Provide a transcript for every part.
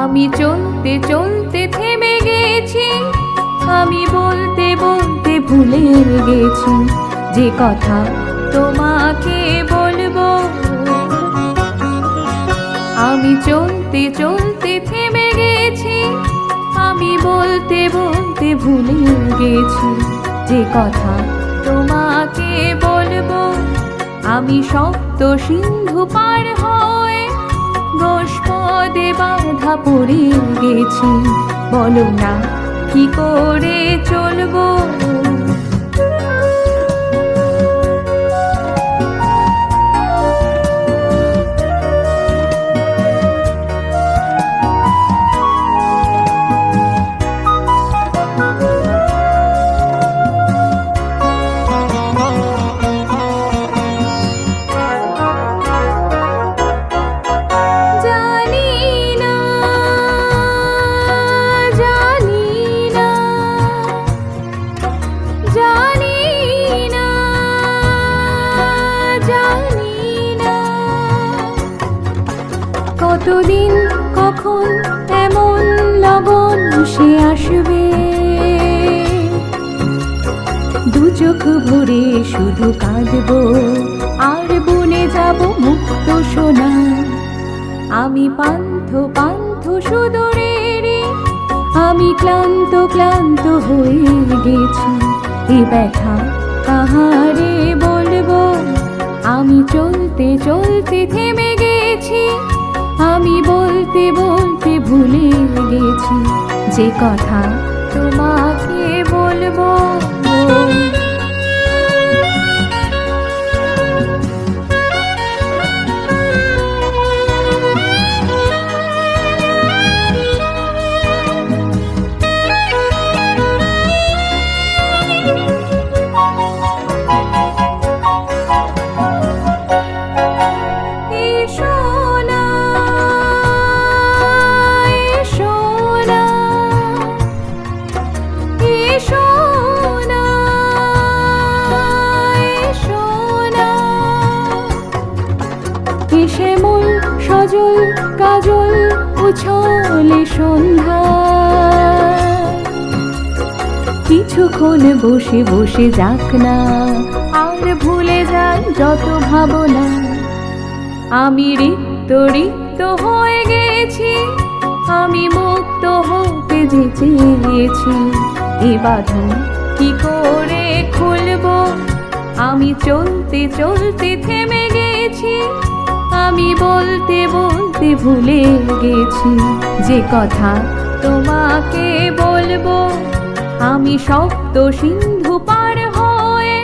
আমি চলতে চলতে থেমে গেছি, আমি বলতে বলতে ভুলে গেছি যে কথা তোমাকে বলবো। আমি চলতে চলতে থেমে গেছি, আমি বলতে বলতে ভুলে গেছি যে কথা তোমাকে বলবো। আমি সপ্ত সিন্ধু পার হয়ে গোষ্পদে বাধা পড়ে গেছি, বলো না কি করে চলবো। কতদিন কখন এমন লগন সে আসবে, দু চোখ ভরে শুধু কাঁদবো আর বনে যাব মুক্ত সোনা। আমি পান্থ পান্থ সুদূরেরই, আমি ক্লান্ত ক্লান্ত হয়ে গেছি, এ ব্যথা কাহারে বলবো। আমি চলতে চলতে থেমে গেছি, আমি বলতে বলতে ভুলে গেছি যে কথা তোমাকে বলবো। শ্যামল সজল কাজল উছলে সন্ধ্যা, কিছুক্ষণ বসে বসে যাক না আর ভুলে যাই যত ভাবনা। আমি রিক্ত রিক্ত হয়ে গেছি, আমি মুক্ত হতে যে চেয়েছি, এ বাঁধন কি করে খুলবো। আমি চলতে চলতে থেমে গেছি, আমি বলতে বলতে ভুলে গেছি যে কথা তোমাকে বলবো। আমি সপ্ত সিন্ধু পার হয়ে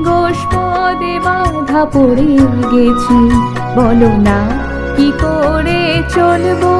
গোষ্পদে বাধা পড়ে গেছি, বলো না কি করে চলবো।